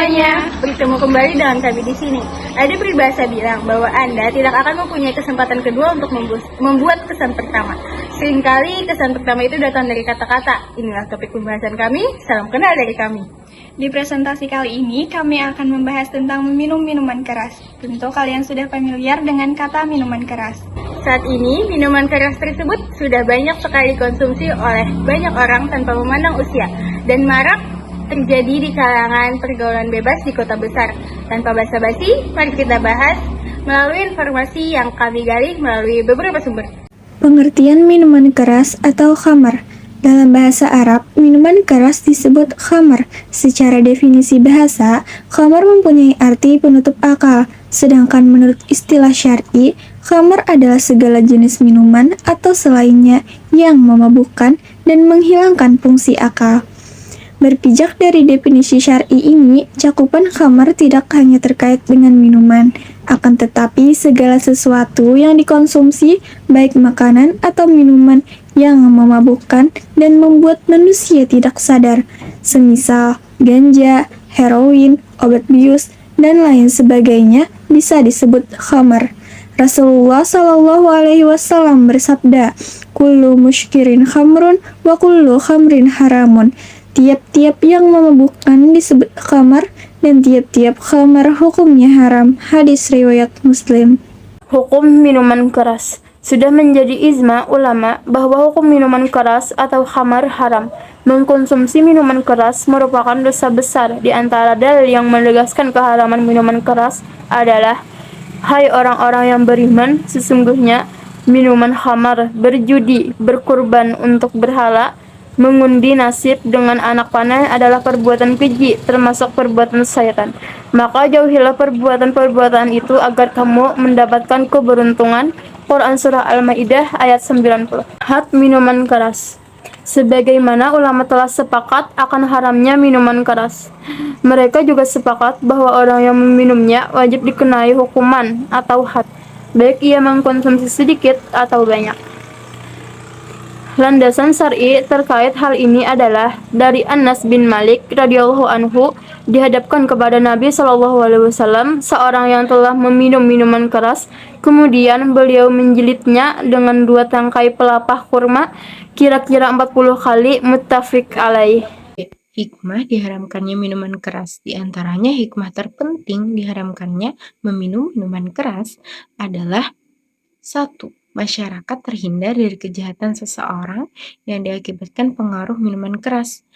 semuanya, bertemu kembali dengan kami di sini. Ada peribahasa bilang bahwa Anda tidak akan mempunyai kesempatan kedua untuk membuat kesan pertama. Seringkali kesan pertama itu datang dari kata-kata. Inilah topik pembahasan kami, salam kenal dari kami. Di presentasi kali ini, kami akan membahas tentang meminum minuman keras. Tentu kalian sudah familiar dengan kata minuman keras. Saat ini, minuman keras tersebut sudah banyak sekali dikonsumsi oleh banyak orang tanpa memandang usia dan marak terjadi di kalangan pergaulan bebas di kota besar. Tanpa basa-basi, mari kita bahas melalui informasi yang kami gali melalui beberapa sumber. Pengertian minuman keras atau khamar. Dalam bahasa Arab, minuman keras disebut khamar. Secara definisi bahasa, khamar mempunyai arti penutup akal. Sedangkan menurut istilah syar'i, khamar adalah segala jenis minuman atau selainnya yang memabukkan dan menghilangkan fungsi akal. Berpijak dari definisi syar'i ini, cakupan khamar tidak hanya terkait dengan minuman, akan tetapi segala sesuatu yang dikonsumsi, baik makanan atau minuman yang memabukkan dan membuat manusia tidak sadar, semisal ganja, heroin, obat bius, dan lain sebagainya bisa disebut khamar. Rasulullah Shallallahu Alaihi Wasallam bersabda, "Kullu muskirin khamrun wa kullu khamrin haramun." Tiap-tiap yang memabukkan disebut khamar dan tiap-tiap khamar hukumnya haram. Hadis riwayat Muslim. Hukum minuman keras. Sudah menjadi ijma ulama bahwa hukum minuman keras atau khamar haram. Mengkonsumsi minuman keras merupakan dosa besar. Di antara dalil yang menegaskan keharaman minuman keras adalah, hai orang-orang yang beriman, sesungguhnya minuman khamar, berjudi, berkurban untuk berhala, mengundi nasib dengan anak panah adalah perbuatan keji, termasuk perbuatan syaitan. Maka jauhilah perbuatan-perbuatan itu agar kamu mendapatkan keberuntungan. Quran Surah Al-Ma'idah ayat 90. Had minuman keras. Sebagaimana ulama telah sepakat akan haramnya minuman keras, mereka juga sepakat bahwa orang yang meminumnya wajib dikenai hukuman atau had, baik ia mengkonsumsi sedikit atau banyak. Landasan syar'i terkait hal ini adalah dari Anas bin Malik radhiyallahu anhu, dihadapkan kepada Nabi Shallallahu Alaihi Wasallam seorang yang telah meminum minuman keras, kemudian beliau menjilidnya dengan 2 tangkai pelepah kurma kira-kira 40 kali, muttafaq alaih. Hikmah diharamkannya minuman keras. Di antaranya hikmah terpenting diharamkannya meminum minuman keras adalah 1. Masyarakat terhindar dari kejahatan seseorang yang diakibatkan pengaruh minuman keras.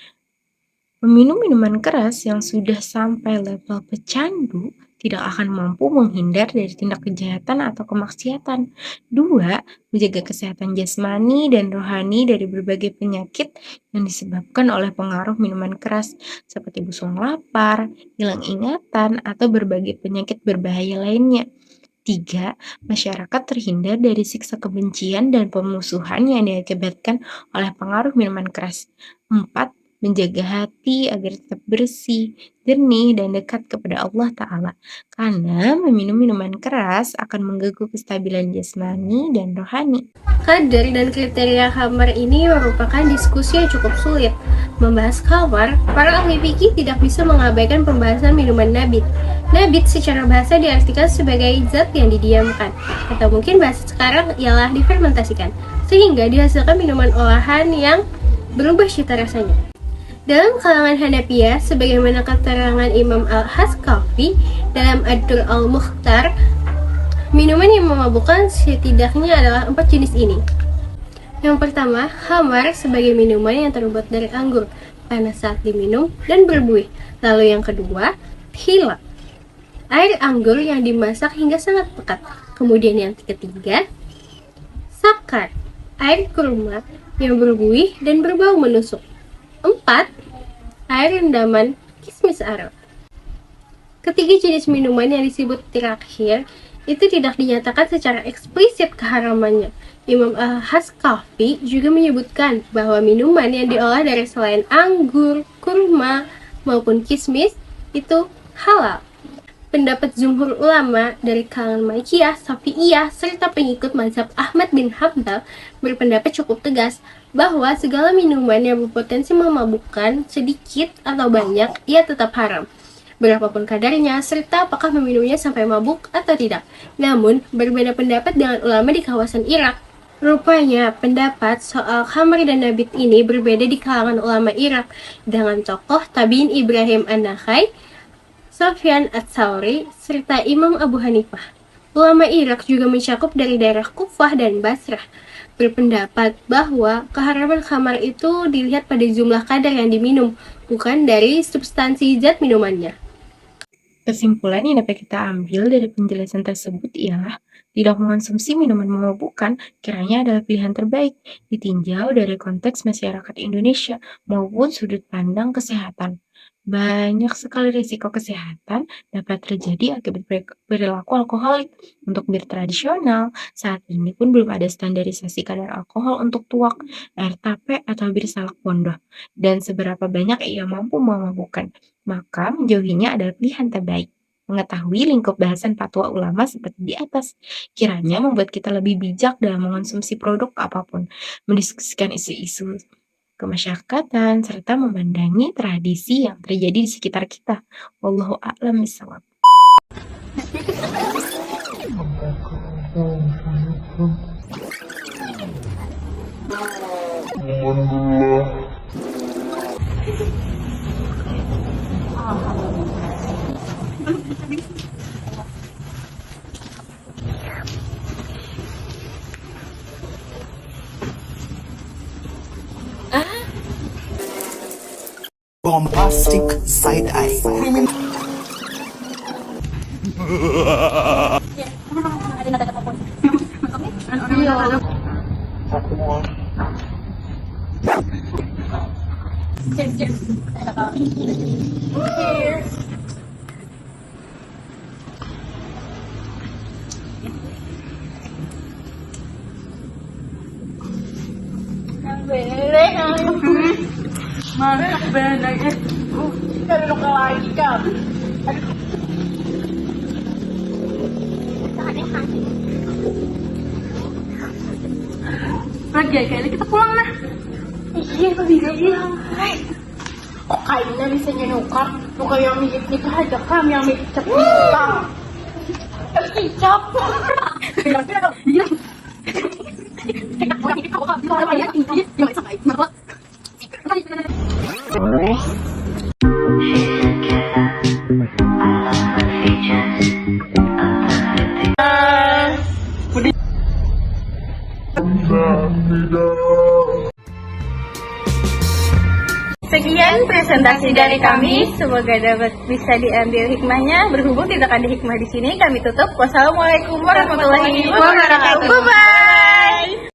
Meminum minuman keras yang sudah sampai level pecandu tidak akan mampu menghindar dari tindak kejahatan atau kemaksiatan. 2. Menjaga kesehatan jasmani dan rohani dari berbagai penyakit yang disebabkan oleh pengaruh minuman keras, seperti busung lapar, hilang ingatan, atau berbagai penyakit berbahaya lainnya. 3. Masyarakat terhindar dari siksa kebencian dan pemusuhan yang diakibatkan oleh pengaruh minuman keras. 4. Menjaga hati agar tetap bersih, jernih, dan dekat kepada Allah Ta'ala. Karena meminum minuman keras akan mengganggu kestabilan jasmani dan rohani. Kadar dan kriteria khamar ini merupakan diskusi yang cukup sulit. Membahas khamar, para ahli fikih tidak bisa mengabaikan pembahasan minuman nabit. Nabit secara bahasa diartikan sebagai zat yang didiamkan, atau mungkin bahasa sekarang ialah difermentasikan, sehingga dihasilkan minuman olahan yang berubah cita rasanya. Dalam kalangan Hanafiyah, sebagaimana keterangan Imam Al-Haskafi dalam Ad-Dur Al-Mukhtar, minuman yang memabukkan setidaknya adalah 4 jenis ini. Yang pertama, khamar sebagai minuman yang terbuat dari anggur, panas saat diminum dan berbuih. Lalu yang kedua, hila, air anggur yang dimasak hingga sangat pekat. Kemudian yang ketiga, sakar, air kurma yang berbuih dan berbau menusuk. 4. Air rendaman kismis Arab. Ketiga jenis minuman yang disebut terakhir itu tidak dinyatakan secara eksplisit keharamannya. Imam Al-Haskafi juga menyebutkan bahwa minuman yang diolah dari selain anggur, kurma, maupun kismis itu halal. Pendapat jumhur ulama dari kalangan Malikiyah, Syafi'iyah, serta pengikut mazhab Ahmad bin Hanbal berpendapat cukup tegas bahwa segala minuman yang berpotensi memabukkan sedikit atau banyak ia tetap haram. berapapun kadarnya, serta apakah meminumnya sampai mabuk atau tidak. Namun, berbeda pendapat dengan ulama di kawasan Irak. Rupanya, pendapat soal khamr dan nabit ini berbeda di kalangan ulama Irak dengan tokoh tabi'in Ibrahim An-Nakhai, Sufyan Ats-Tsauri, serta Imam Abu Hanifah. Ulama Irak juga mencakup dari daerah Kufah dan Basrah, berpendapat bahwa keharaman khamar itu dilihat pada jumlah kadar yang diminum, bukan dari substansi zat minumannya. Kesimpulan yang dapat kita ambil dari penjelasan tersebut ialah tidak mengonsumsi minuman memabukkan kiranya adalah pilihan terbaik, ditinjau dari konteks masyarakat Indonesia maupun sudut pandang kesehatan. Banyak sekali risiko kesehatan dapat terjadi akibat perilaku alkoholik. Untuk bir tradisional, saat ini pun belum ada standarisasi kadar alkohol untuk tuak, air tape, atau bir salak pondok, dan seberapa banyak ia mampu memabukkan. Maka menjauhinya adalah pilihan terbaik. Mengetahui lingkup bahasan fatwa ulama seperti di atas, kiranya membuat kita lebih bijak dalam mengonsumsi produk apapun, mendiskusikan isu-isu kemasyarakatan, serta memandangi tradisi yang terjadi di sekitar kita. Wallahu a'lam bishawab. Bombastic side eye. Kayaknya kita pulang nah. Iya, iya. Kok kayaknya bisa nyukap? Lu kayak mikir aja kam yang mikir kita. Kicap. Iya. Sekian presentasi dari kami, semoga dapat bisa diambil hikmahnya. Berhubung tidak ada hikmah di sini, kami tutup. Wassalamualaikum warahmatullahi wabarakatuh. Bye bye.